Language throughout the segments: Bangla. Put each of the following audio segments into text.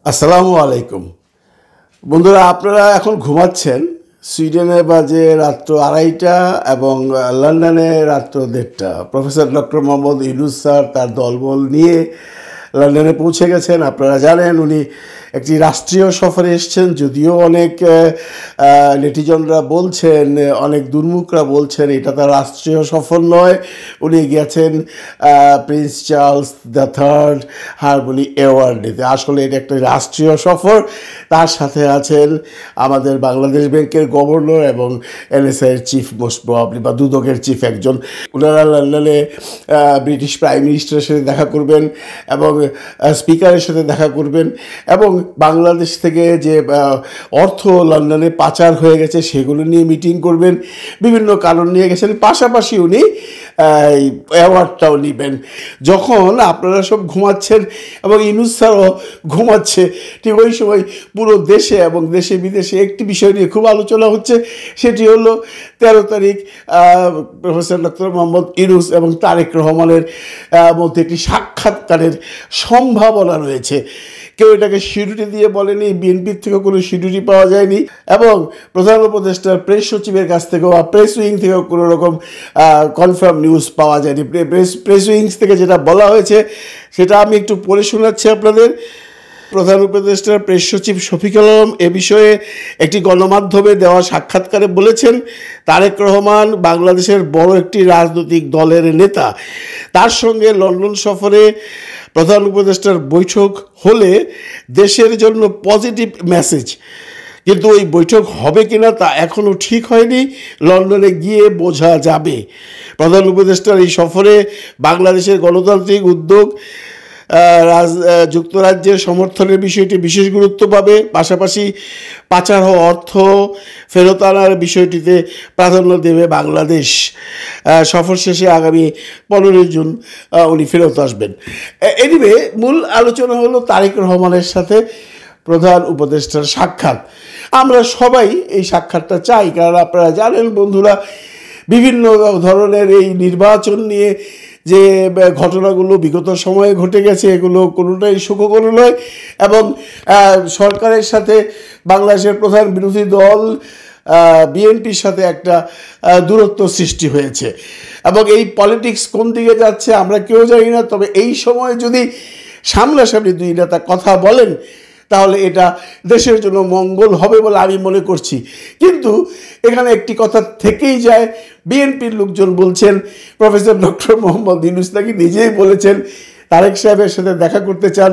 আসসালামু আলাইকুম বন্ধুরা, আপনারা এখন ঘুমাচ্ছেন। সুইডেনে বাজে রাত্র 2:30 এবং লন্ডনে রাত্র 1:30। Professor doctor Mohammad Yunus sir তার দলবল নিয়ে লন্ডনে পৌঁছে গেছেন। আপনারা জানেন উনি একটি রাষ্ট্রীয় সফরে এসছেন, যদিও অনেক নেটিজনরা বলছেন, অনেক দুর্মুখরা বলছেন এটা তার রাষ্ট্রীয় সফর নয়। উনি গেছেন Prince Charles III harmony award নিতে। আসলে এটা একটা রাষ্ট্রীয় সফর। তার সাথে আছেন আমাদের বাংলাদেশ ব্যাংকের গভর্নর এবং NSA-এর চিফ, মোস্ট প্রবাবলি বা দুদকের চিফ একজন। ওনারা লন্ডনে ব্রিটিশ প্রাইম মিনিস্টারের সাথে দেখা করবেন এবং স্পিকারের সাথে দেখা করবেন এবং বাংলাদেশ থেকে যে অর্থ লন্ডনে পাচার হয়ে গেছে সেগুলো নিয়ে মিটিং করবেন। বিভিন্ন কারণ নিয়ে গেছেন। পাশাপাশি উনি অ্যাওয়ার্ডটাও নেবেন। যখন আপনারা সব ঘুমাচ্ছেন এবং ইউনূস স্যারও ঘুমাচ্ছে, ঠিক ওই সময় পুরো দেশে এবং দেশে বিদেশে একটি বিষয় নিয়ে খুব আলোচনা হচ্ছে। সেটি হলো 13 তারিখ প্রফেসর ডক্টর মোহাম্মদ ইউনূস এবং তারেক রহমানের মধ্যে একটি সাক্ষাৎকারের সম্ভাবনা রয়েছে। কেউ এটাকে শিডিউল দিয়ে বলেনি, বিএনপির থেকেও কোনো শিডিউল পাওয়া যায়নি এবং প্রধান উপদেষ্টার প্রেস সচিবের কাছ থেকেও বা প্রেস উইং থেকেও কোনো রকম কনফার্ম নিউজ পাওয়া যায়নি। প্রেস উইংস থেকে যেটা বলা হয়েছে সেটা আমি একটু পড়ে শোনাচ্ছি আপনাদের। প্রধান উপদেষ্টার প্রেস সচিব শফিকুল আলম এ বিষয়ে একটি গণমাধ্যমে দেওয়া সাক্ষাৎকারে বলেছেন, তারেক রহমান বাংলাদেশের বড় একটি রাজনৈতিক দলের নেতা। তার সঙ্গে লন্ডন সফরে প্রধান উপদেষ্টার বৈঠক হলে দেশের জন্য পজিটিভ মেসেজ, কিন্তু ওই বৈঠক হবে কিনা তা এখনও ঠিক হয়নি। লন্ডনে গিয়ে বোঝা যাবে। প্রধান উপদেষ্টার এই সফরে বাংলাদেশের গণতান্ত্রিক উদ্যোগ যুক্তরাজ্যের সমর্থনের বিষয়টি বিশেষ গুরুত্ব পাবে। পাশাপাশি পাচার হওয়া অর্থ ফেরত আনার বিষয়টিতে প্রাধান্য দেবে বাংলাদেশ। সফর শেষে আগামী 15 জুন উনি ফেরত আসবেন। এনিওয়ে, মূল আলোচনা হলো তারেক রহমানের সাথে প্রধান উপদেষ্টার সাক্ষাৎ। আমরা সবাই এই সাক্ষাৎটা চাই, কারণ আপনারা জানেন বন্ধুরা, বিভিন্ন ধরনের এই নির্বাচন নিয়ে যে ঘটনাগুলো বিগত সময়ে ঘটে গেছে এগুলো কোনোটাই সুখকর নয় এবং সরকারের সাথে বাংলাদেশের প্রধান বিরোধী দল বিএনপির সাথে একটা দূরত্ব সৃষ্টি হয়েছে এবং এই পলিটিক্স কোন দিকে যাচ্ছে আমরা কেউ জানি না। তবে এই সময়ে যদি সামনাসামনি দুই নেতা কথা বলেন তাহলে এটা দেশের জন্য মঙ্গল হবে বলে আমি মনে করছি। কিন্তু এখানে একটি কথা থেকেই যায়, বিএনপির লোকজন বলছেন, প্রফেসর ডক্টর মোহাম্মদ ইউনূস নাকি নিজেই বলেছেন তারেক সাহেবের সাথে দেখা করতে চান।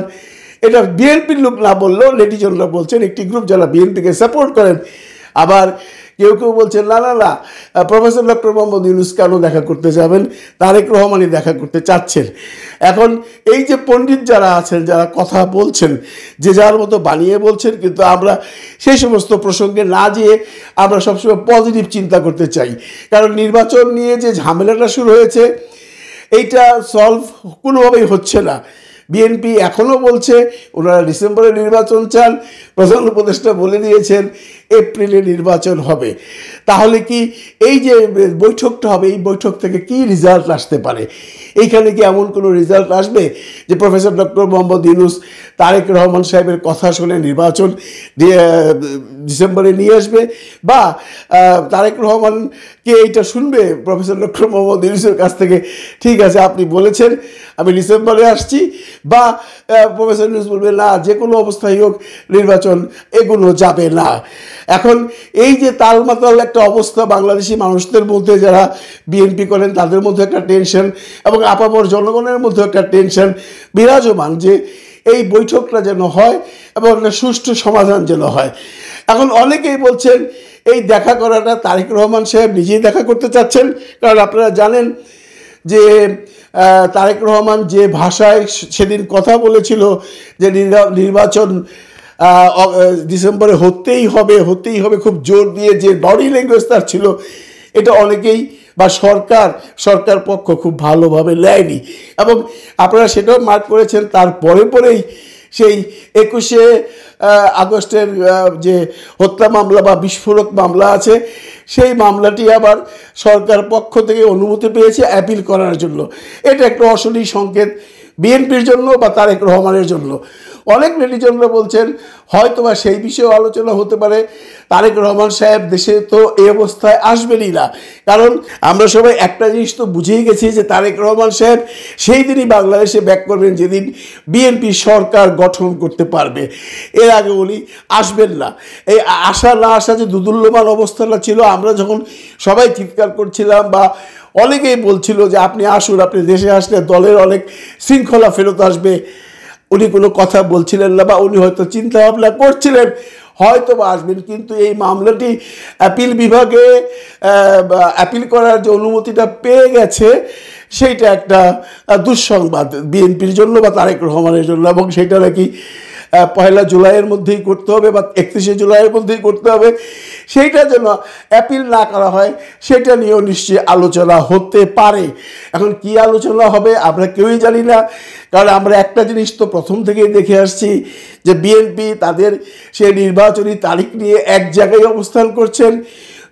এটা বিএনপির লোক না বললেও নেটিজনরা বলছেন, একটি গ্রুপ যারা বিএনপিকে সাপোর্ট করেন। আবার কেউ কেউ বলছেন না না না, প্রফেসর ডক্টর মোহাম্মদ ইউনূস কেন দেখা করতে যাবেন, তারেক রহমানই দেখা করতে চাচ্ছেন। এখন এই যে পণ্ডিত যারা আছেন, যারা কথা বলছেন, যে যার মতো বানিয়ে বলছেন, কিন্তু আমরা সেই সমস্ত প্রসঙ্গে না যেয়ে আমরা সবসময় পজিটিভ চিন্তা করতে চাই। কারণ নির্বাচন নিয়ে যে ঝামেলাটা শুরু হয়েছে এইটা সলভ কোনোভাবেই হচ্ছে না। বিএনপি এখনও বলছে ওনারা ডিসেম্বরে নির্বাচন চান। প্রধান উপদেষ্টা বলে দিয়েছেন এপ্রিলে নির্বাচন হবে। তাহলে কি এই যে বৈঠকটা হবে, এই বৈঠক থেকে কি রেজাল্ট আসতে পারে? এইখানে কি এমন কোনো রেজাল্ট আসবে যে প্রফেসর ডক্টর মোহাম্মদ ইউনূস তারেক রহমান সাহেবের কথা শুনে নির্বাচন ডিসেম্বরে নিয়ে আসবে, বা তারেক রহমানকে এইটা শুনবে প্রফেসর ডক্টর মোহাম্মদ ইউনূসের কাছ থেকে, ঠিক আছে আপনি বলেছেন আমি ডিসেম্বরে আসছি, বা প্রফেসর ইউনূস বলবে না যে কোনো অবস্থায় হোক নির্বাচন এগুলো যাবে না। এখন এই যে তালমাতাল একটা অবস্থা বাংলাদেশি মানুষদের মধ্যে, যারা বিএনপি করেন তাদের মধ্যে একটা টেনশন এবং আপামর জনগণের মধ্যে একটা টেনশন বিরাজমান যে এই বৈঠকটা যেন হয় এবং একটা সুষ্ঠু সমাধান যেন হয়। এখন অনেকেই বলছেন এই দেখা করাটা তারেক রহমান সাহেব নিজেই দেখা করতে চাচ্ছেন। কারণ আপনারা জানেন যে তারেক রহমান যে ভাষায় সেদিন কথা বলেছিল যে নির্বাচন ডিসেম্বরে হতেই হবে, খুব জোর দিয়ে যে বডি ল্যাঙ্গুয়েজ তার ছিল, এটা অনেকেই বা সরকার পক্ষ খুব ভালোভাবে নেয়নি এবং আপনারা সেটাও মার্ক করেছেন। তার পরেই সেই 21শে আগস্টের যে হত্যা মামলা বা বিস্ফোরক মামলা আছে সেই মামলাটি আবার সরকার পক্ষ থেকে অনুমতি পেয়েছে অ্যাপিল করার জন্য। এটা একটা অশনি সংকেত বিএনপির জন্য বা তারেক রহমানের জন্য। অনেক নেটিজনরা বলছেন হয়তোবা সেই বিষয়েও আলোচনা হতে পারে। তারেক রহমান সাহেব দেশে তো এই অবস্থায় আসবেনই না, কারণ আমরা সবাই একটা জিনিস তো বুঝেই গেছি যে তারেক রহমান সাহেব সেই দিনই বাংলাদেশে ব্যাক করবেন যেদিন বিএনপি সরকার গঠন করতে পারবে। এর আগে উনি আসবেন না। এই আসা না আসা যে দুদুল্যমান অবস্থাটা ছিল, আমরা যখন সবাই চিৎকার করছিলাম বা অনেকেই বলছিল যে আপনি আসুন, আপনি দেশে আসলে দলের অনেক শৃঙ্খলা ফেরত আসবে, উনি কোনো কথা বলছিলেন না বা উনি হয়তো চিন্তা ভাবনা করছিলেন হয়তো বা আসবেন। কিন্তু এই মামলাটি অ্যাপিল বিভাগে অ্যাপিল করার যে অনুমতিটা পেয়ে গেছে, সেইটা একটা দুঃসংবাদ বিএনপির জন্য বা তারেক রহমানের জন্য, এবং সেটা নাকি 1 জুলাইয়ের মধ্যেই করতে হবে বা 31 জুলাইয়ের মধ্যেই করতে হবে। সেইটা যেন অ্যাপিল না করা হয় সেটা নিয়েও নিশ্চয়ই আলোচনা হতে পারে। এখন কি আলোচনা হবে আমরা কেউই জানি না, কারণ আমরা একটা জিনিস তো প্রথম থেকেই দেখে আসছি যে বিএনপি তাদের সেই নির্বাচনী তারিখ নিয়ে এক জায়গায় অবস্থান করছেন।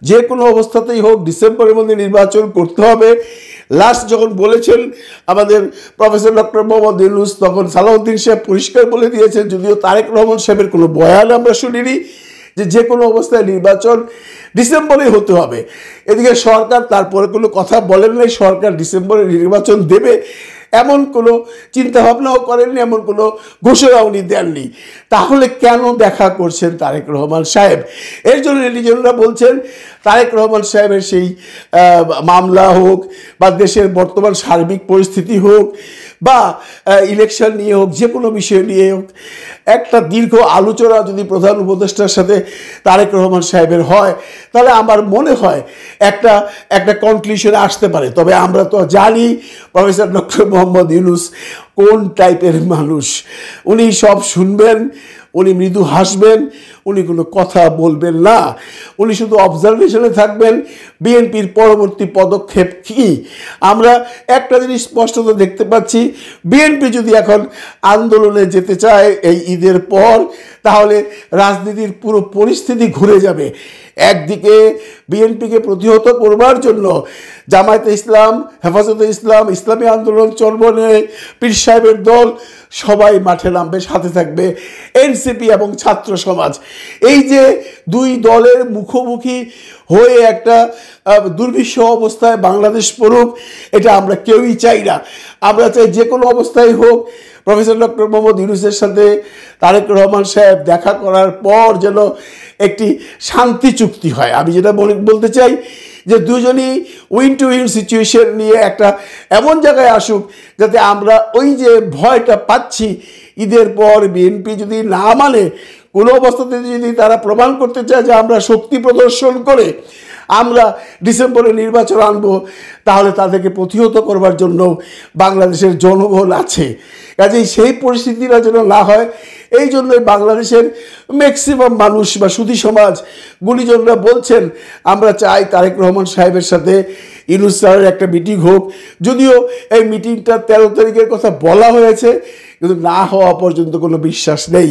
যে কোনো অবস্থাতেই হোক ডিসেম্বরের মধ্যে নির্বাচন করতে হবে। লাস্ট যখন বলেছেন আমাদের প্রফেসর ডক্টর মোহাম্মদ ইউনূস, তখন সালাউদ্দিন সাহেব পরিষ্কার বলে দিয়েছেন, যদিও তারেক রহমান সাহেবের কোনো বয়ান আমরা শুনিনি, যে কোনো অবস্থায় নির্বাচন ডিসেম্বরেই হতে হবে। এদিকে সরকার তারপরে কোনো কথা বলেন নাই, সরকার ডিসেম্বরে নির্বাচন দেবে এমন কোনো চিন্তাভাবনাও করেননি, এমন কোনো ঘোষণা উনি দেননি। তাহলে কেন দেখা করছেন তারেক রহমান সাহেব? এর জন্য নেটিজনরা বলছেন তারেক রহমান সাহেবের সেই মামলা হোক বা দেশের বর্তমান সার্বিক পরিস্থিতি হোক বা ইলেকশন নিয়ে হোক, যে কোনো বিষয় নিয়ে হোক, একটা দীর্ঘ আলোচনা যদি প্রধান উপদেষ্টার সাথে তারেক রহমান সাহেবের হয়, তাহলে আমার মনে হয় একটা কনক্লুশনে আসতে পারে। তবে আমরা তো জানি প্রফেসর ডক্টর মোহাম্মদ ইউনূস কোন টাইপের মানুষ। উনি সব শুনবেন, উনি মৃদু হাসবেন, উনি কোনো কথা বলবেন না, উনি শুধু অবজারভেশনে থাকবেন বিএনপির পরবর্তী পদক্ষেপ কী। আমরা একটা জিনিস স্পষ্টত দেখতে পাচ্ছি, বিএনপি যদি এখন আন্দোলনে যেতে চায় এই ঈদের পর, তাহলে রাজনীতির পুরো পরিস্থিতি ঘুরে যাবে। একদিকে বিএনপিকে প্রতিহত করবার জন্য জামায়াতে ইসলাম, হেফাজতে ইসলাম, ইসলামী আন্দোলন, চরমনে, পীর সাহেবের দল সবাই মাঠে নামবে, সাথে থাকবে এনসিপি এবং ছাত্র সমাজ। এই যে দুই দলের মুখোমুখি হয়ে একটা দুর্বিষহ অবস্থায় বাংলাদেশ পড়ুক, এটা আমরা কেউই চাই না। আমরা চাই যে কোনো অবস্থায় হোক প্রফেসর ডক্টর মোহাম্মদ ইউনূসের সাথে তারেক রহমান সাহেব দেখা করার পর যেন একটি শান্তি চুক্তি হয়। আমি যেটা বলতে চাই যে দুজনই উইন টু উইন সিচুয়েশন নিয়ে একটা এমন জায়গায় আসুক যাতে আমরা ওই যে ভয়টা পাচ্ছি ঈদের পর বিএনপি যদি না মানে, কোনো অবস্থাতে যদি তারা প্রমাণ করতে চায় যে আমরা শক্তি প্রদর্শন করে আমরা ডিসেম্বরে নির্বাচন আনবো, তাহলে তাদেরকে প্রতিহত করবার জন্য বাংলাদেশের জনগণ আছে। কাজেই সেই পরিস্থিতিটা যেন না হয়, এই জন্যই বাংলাদেশের ম্যাক্সিমাম মানুষ বা সুধী সমাজ, গুণীজনরা বলছেন আমরা চাই তারেক রহমান সাহেবের সাথে ইউনূস স্যারের একটা মিটিং হোক। যদিও এই মিটিংটা 13 তারিখের কথা বলা হয়েছে, কিন্তু না হওয়া পর্যন্ত কোনো বিশ্বাস নেই,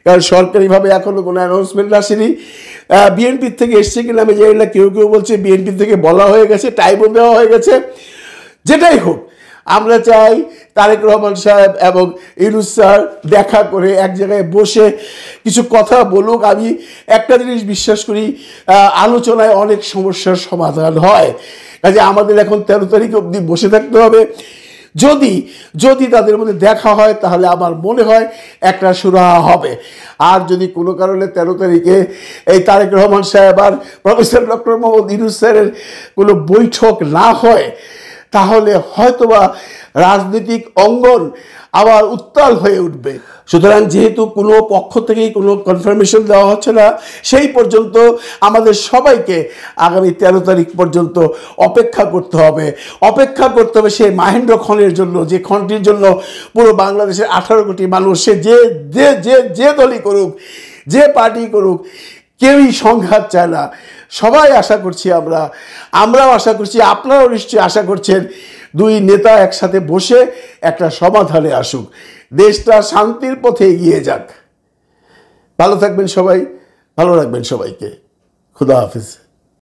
কারণ সরকারিভাবে এখনও কোনো অ্যানাউন্সমেন্ট আসেনি। বিএনপির থেকে এসছে কিনা আমি জানি না, কেউ কেউ বলছে বিএনপির থেকে বলা হয়ে গেছে, টাইমও দেওয়া হয়ে গেছে। যেটাই হোক, আমরা চাই তারেক রহমান সাহেব এবং ইউনূস স্যার দেখা করে এক জায়গায় বসে কিছু কথা বলুক। আমি একটা জিনিস বিশ্বাস করি, আলোচনায় অনেক সমস্যার সমাধান হয়। কাজে আমাদের এখন 13 তারিখ অবধি বসে থাকতে হবে। যদি তাদের মধ্যে দেখা হয়, তাহলে আমার মনে হয় একটা সুরাহা হবে। আর যদি কোনো কারণে 13 তারিখে এই তারেক রহমান সাহেব আর প্রফেসর ডক্টর মোহাম্মদ ইউনূস স্যারের কোনো বৈঠক না হয়, তাহলে হয়তোবা রাজনৈতিক অঙ্গন আবার উত্তাল হয়ে উঠবে। সুতরাং যেহেতু কোনো পক্ষ থেকেই কোনো কনফার্মেশন দেওয়া হচ্ছে না, সেই পর্যন্ত আমাদের সবাইকে আগামী 13 তারিখ পর্যন্ত অপেক্ষা করতে হবে সেই মাহেন্দ্র ক্ষণের জন্য, যে ক্ষণটির জন্য পুরো বাংলাদেশের 18 কোটি মানুষ, সে যে দলই করুক, যে পার্টি করুক, কেউই সংঘাত চায় না। সবাই আশা করছি, আমরাও আশা করছি, আপনারাও নিশ্চয়ই আশা করছেন, দুই নেতা একসাথে বসে একটা সমাধানে আসুক, দেশটা শান্তির পথে এগিয়ে যাক। ভালো থাকবেন সবাই, ভালো রাখবেন সবাইকে। খুদা হাফেজ।